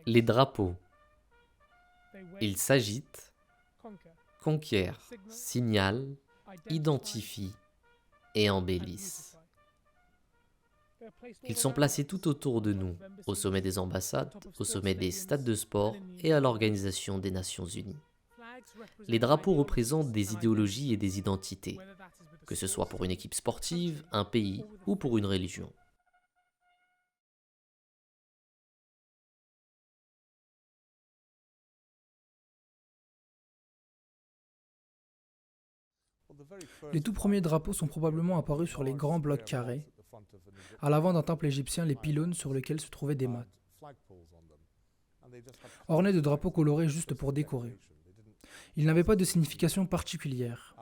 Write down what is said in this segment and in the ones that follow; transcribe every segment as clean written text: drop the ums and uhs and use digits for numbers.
Les drapeaux, ils s'agitent, conquièrent, signalent, identifient et embellissent. Ils sont placés tout autour de nous, au sommet des ambassades, au sommet des stades de sport et à l'Organisation des Nations Unies. Les drapeaux représentent des idéologies et des identités, que ce soit pour une équipe sportive, un pays ou pour une religion. Les tout premiers drapeaux sont probablement apparus sur les grands blocs carrés, à l'avant d'un temple égyptien, les pylônes sur lesquels se trouvaient des mâts, ornés de drapeaux colorés juste pour décorer. Ils n'avaient pas de signification particulière.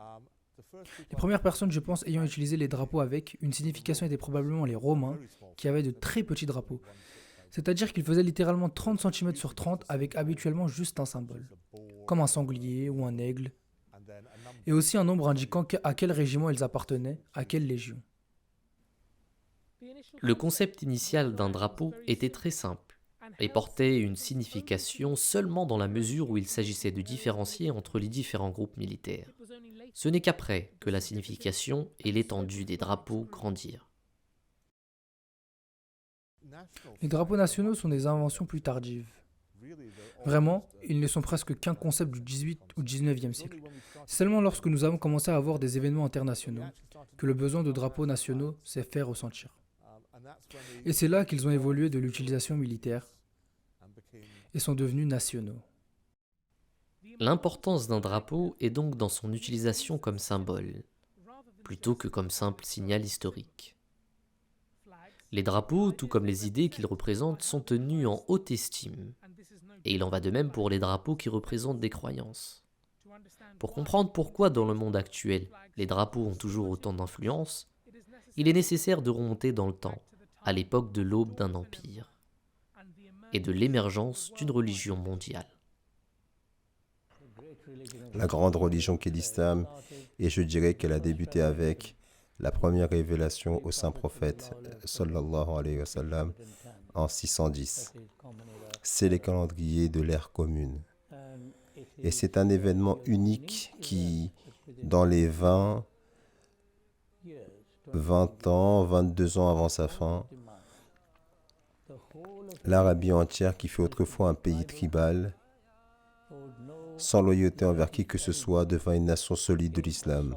Les premières personnes, je pense, ayant utilisé les drapeaux avec une signification étaient probablement les Romains, qui avaient de très petits drapeaux. C'est-à-dire qu'ils faisaient littéralement 30 cm sur 30 avec habituellement juste un symbole, comme un sanglier ou un aigle, et aussi un nombre indiquant à quel régiment ils appartenaient, à quelle légion. Le concept initial d'un drapeau était très simple et portait une signification seulement dans la mesure où il s'agissait de différencier entre les différents groupes militaires. Ce n'est qu'après que la signification et l'étendue des drapeaux grandirent. Les drapeaux nationaux sont des inventions plus tardives. Vraiment, ils ne sont presque qu'un concept du 18 ou 19e siècle. C'est seulement lorsque nous avons commencé à avoir des événements internationaux que le besoin de drapeaux nationaux s'est fait ressentir. Et c'est là qu'ils ont évolué de l'utilisation militaire et sont devenus nationaux. L'importance d'un drapeau est donc dans son utilisation comme symbole, plutôt que comme simple signal historique. Les drapeaux, tout comme les idées qu'ils représentent, sont tenus en haute estime, et il en va de même pour les drapeaux qui représentent des croyances. Pour comprendre pourquoi dans le monde actuel, les drapeaux ont toujours autant d'influence, il est nécessaire de remonter dans le temps, à l'époque de l'aube d'un empire, et de l'émergence d'une religion mondiale. La grande religion qu'est l'islam, et je dirais qu'elle a débuté avec la première révélation au saint prophète sallallahu alayhi wa sallam en 610. C'est le calendrier de l'ère commune. Et c'est un événement unique qui, dans les 20 ans, 22 ans avant sa fin, l'Arabie entière, qui fut autrefois un pays tribal, sans loyauté envers qui que ce soit, devint une nation solide de l'islam.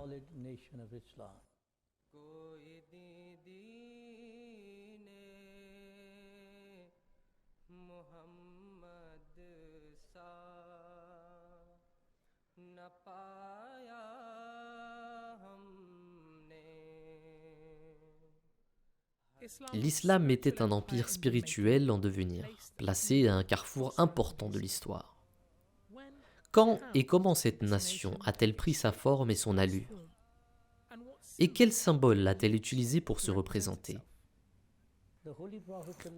L'islam était un empire spirituel en devenir, placé à un carrefour important de l'histoire. Quand et comment cette nation a-t-elle pris sa forme et son allure? Et quel symbole a-t-elle utilisé pour se représenter?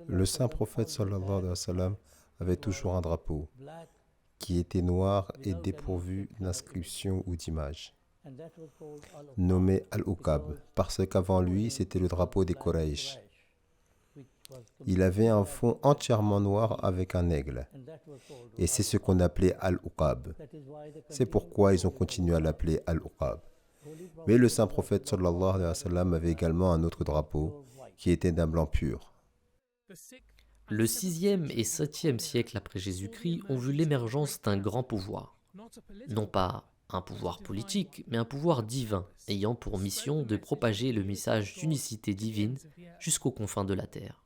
Le saint prophète sallallahu alayhi wa sallam avait toujours un drapeau qui était noir et dépourvu d'inscription ou d'image, nommé Al-Uqab, parce qu'avant lui, c'était le drapeau des Quraysh. Il avait un fond entièrement noir avec un aigle, et c'est ce qu'on appelait Al-Uqab. C'est pourquoi ils ont continué à l'appeler Al-Uqab. Mais le saint prophète sallallahu alayhi wa sallam avait également un autre drapeau qui était d'un blanc pur. Le 6e et 7e siècle après Jésus-Christ ont vu l'émergence d'un grand pouvoir. Non pas un pouvoir politique, mais un pouvoir divin, ayant pour mission de propager le message d'unicité divine jusqu'aux confins de la terre.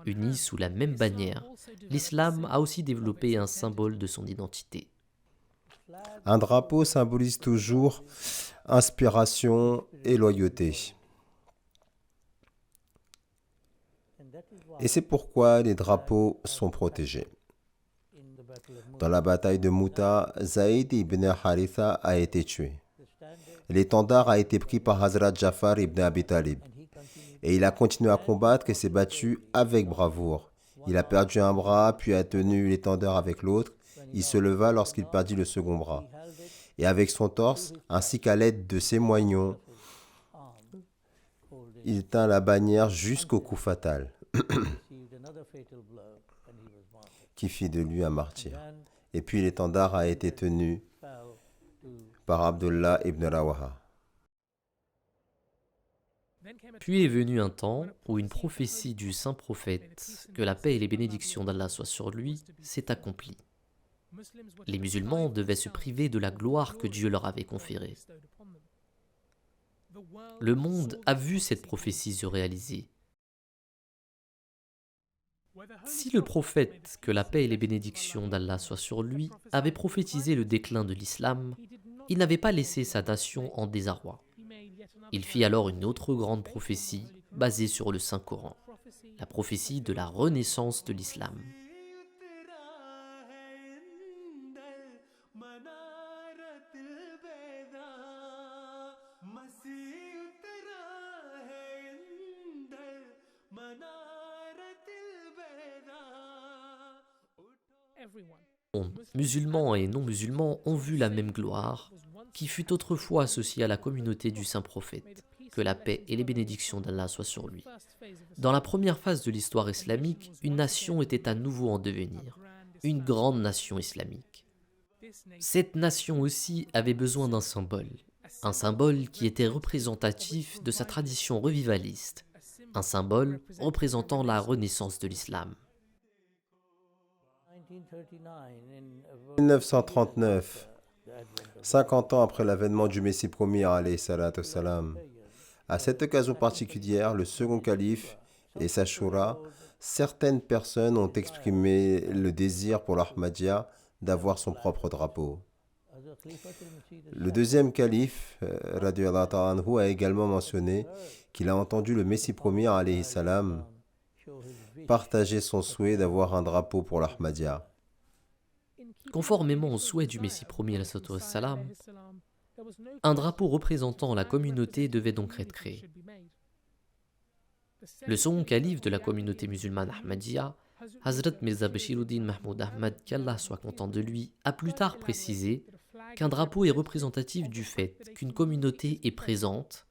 Unis sous la même bannière, l'islam a aussi développé un symbole de son identité. Un drapeau symbolise toujours inspiration et loyauté. Et c'est pourquoi les drapeaux sont protégés. Dans la bataille de Mouta, Zaïd ibn Haritha a été tué. L'étendard a été pris par Hazrat Jafar ibn Abi Talib. Et il a continué à combattre et s'est battu avec bravoure. Il a perdu un bras, puis a tenu l'étendard avec l'autre. Il se leva lorsqu'il perdit le second bras. Et avec son torse, ainsi qu'à l'aide de ses moignons, il tint la bannière jusqu'au coup fatal. qui fit de lui un martyr. Et puis l'étendard a été tenu par Abdullah ibn Rawaha. Puis est venu un temps où une prophétie du saint prophète, que la paix et les bénédictions d'Allah soient sur lui, s'est accomplie. Les musulmans devaient se priver de la gloire que Dieu leur avait conférée. Le monde a vu cette prophétie se réaliser. Si le prophète, que la paix et les bénédictions d'Allah soient sur lui, avait prophétisé le déclin de l'islam, il n'avait pas laissé sa nation en désarroi. Il fit alors une autre grande prophétie basée sur le Saint-Coran, la prophétie de la renaissance de l'islam. Musulmans et non-musulmans ont vu la même gloire, qui fut autrefois associée à la communauté du saint prophète, que la paix et les bénédictions d'Allah soient sur lui. Dans la première phase de l'histoire islamique, une nation était à nouveau en devenir, une grande nation islamique. Cette nation aussi avait besoin d'un symbole, un symbole qui était représentatif de sa tradition revivaliste, un symbole représentant la renaissance de l'islam. 1939, 50 ans après l'avènement du Messie promis, alayhi salatu wassalam, à cette occasion particulière, le second calife et sa shura, certaines personnes ont exprimé le désir pour l'Ahmadiyya d'avoir son propre drapeau. Le deuxième calife, radiyallahu ta'ala anhu, a également mentionné qu'il a entendu le Messie promis, alayhi salam, partager son souhait d'avoir un drapeau pour l'Ahmadiyya. Conformément au souhait du Messie promis alayhi salam, un drapeau représentant la communauté devait donc être créé. Le second calife de la communauté musulmane Ahmadiyya, Hazrat Mirza Bashiruddin Mahmoud Ahmad, qu'Allah soit content de lui, a plus tard précisé qu'un drapeau est représentatif du fait qu'une communauté est présente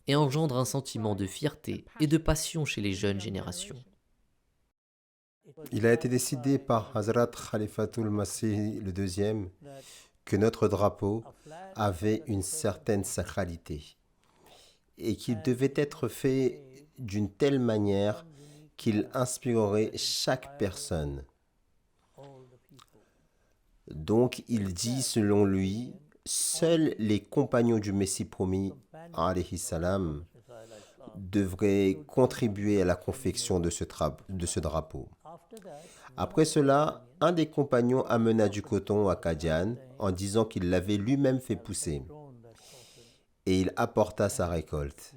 et engendre un sentiment de fierté et de passion chez les jeunes générations. Il a été décidé par Hazrat Khalifatul Masih le deuxième que notre drapeau avait une certaine sacralité et qu'il devait être fait d'une telle manière qu'il inspirerait chaque personne. Donc il dit selon lui, seuls les compagnons du Messie promis, alayhi salam, devraient contribuer à la confection de ce drapeau. Après cela, un des compagnons amena du coton à Qadian en disant qu'il l'avait lui-même fait pousser et il apporta sa récolte.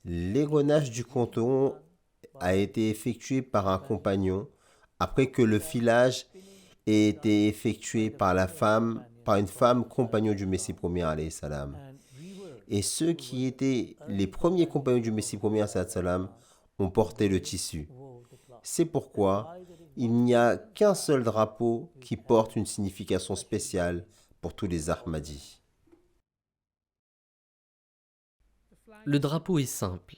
L'égrenage du coton a été effectué par un compagnon après que le filage ait été effectué par une femme compagnon du Messie promis, alayhi salam. Et ceux qui étaient les premiers compagnons du Messie promis, alayhi salam, ont porté le tissu. C'est pourquoi il n'y a qu'un seul drapeau qui porte une signification spéciale pour tous les Ahmadis. Le drapeau est simple,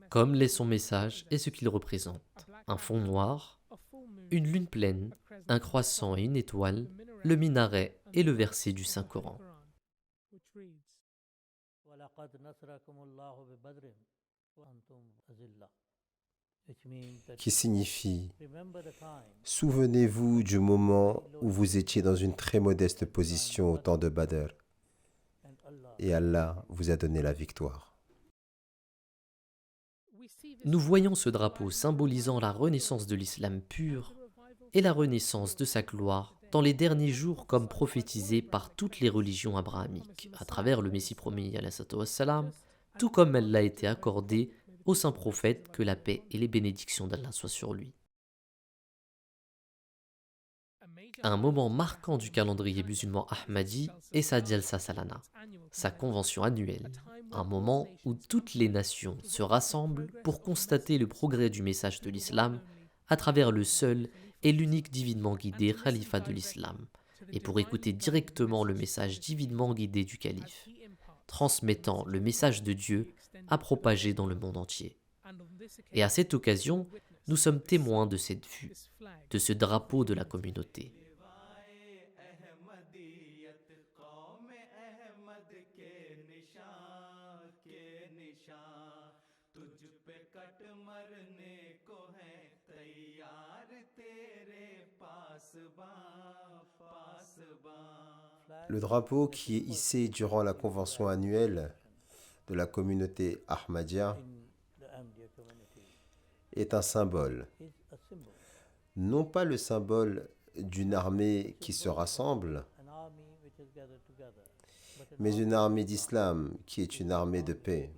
comme l'est son message et ce qu'il représente. Un fond noir, une lune pleine, un croissant et une étoile, le minaret et le verset du Saint-Coran. Qui signifie « Souvenez-vous du moment où vous étiez dans une très modeste position au temps de Badr et Allah vous a donné la victoire. » Nous voyons ce drapeau symbolisant la renaissance de l'islam pur et la renaissance de sa gloire dans les derniers jours comme prophétisé par toutes les religions abrahamiques à travers le Messie promis alayhi wassalam, tout comme elle l'a été accordée au saint prophète, que la paix et les bénédictions d'Allah soient sur lui. Un moment marquant du calendrier musulman Ahmadi est sa Jalsa Salana, sa convention annuelle, un moment où toutes les nations se rassemblent pour constater le progrès du message de l'islam à travers le seul et l'unique divinement guidé Khalifa de l'islam, et pour écouter directement le message divinement guidé du calife, transmettant le message de Dieu à propager dans le monde entier. Et à cette occasion, nous sommes témoins de cette vue, de ce drapeau de la communauté. Le drapeau qui est hissé durant la convention annuelle de la communauté Ahmadiyya est un symbole. Non pas le symbole d'une armée qui se rassemble, mais une armée d'islam qui est une armée de paix.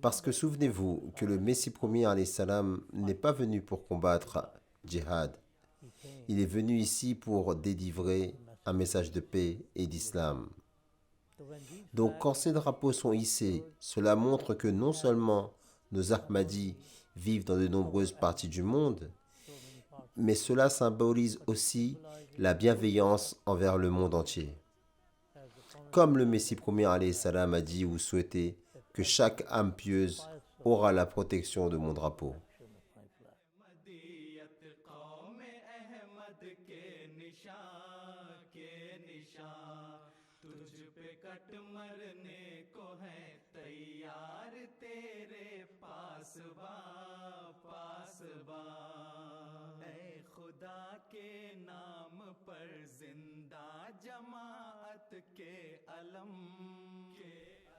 Parce que souvenez-vous que le Messie premier alayhi salam n'est pas venu pour combattre djihad. Il est venu ici pour délivrer un message de paix et d'islam. Donc quand ces drapeaux sont hissés, cela montre que non seulement nos Ahmadis vivent dans de nombreuses parties du monde, mais cela symbolise aussi la bienveillance envers le monde entier. Comme le Messie premier alayhi salam a dit ou souhaité que chaque âme pieuse aura la protection de mon drapeau.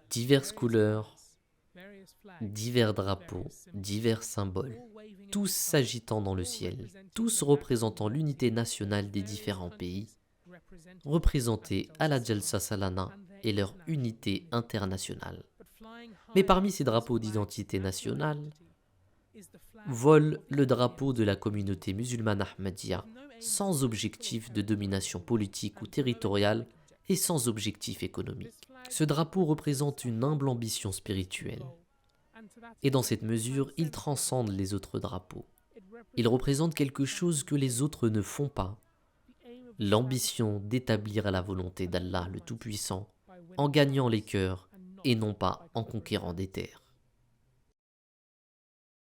Diverses couleurs, divers drapeaux, divers symboles, tous s'agitant dans le ciel, tous représentant l'unité nationale des différents pays, représentés à la Jalsa Salana et leur unité internationale. Mais parmi ces drapeaux d'identité nationale, vole le drapeau de la communauté musulmane Ahmadiyya, sans objectif de domination politique ou territoriale et sans objectif économique. Ce drapeau représente une humble ambition spirituelle. Et dans cette mesure, il transcende les autres drapeaux. Il représente quelque chose que les autres ne font pas. L'ambition d'établir la volonté d'Allah le Tout-Puissant en gagnant les cœurs et non pas en conquérant des terres.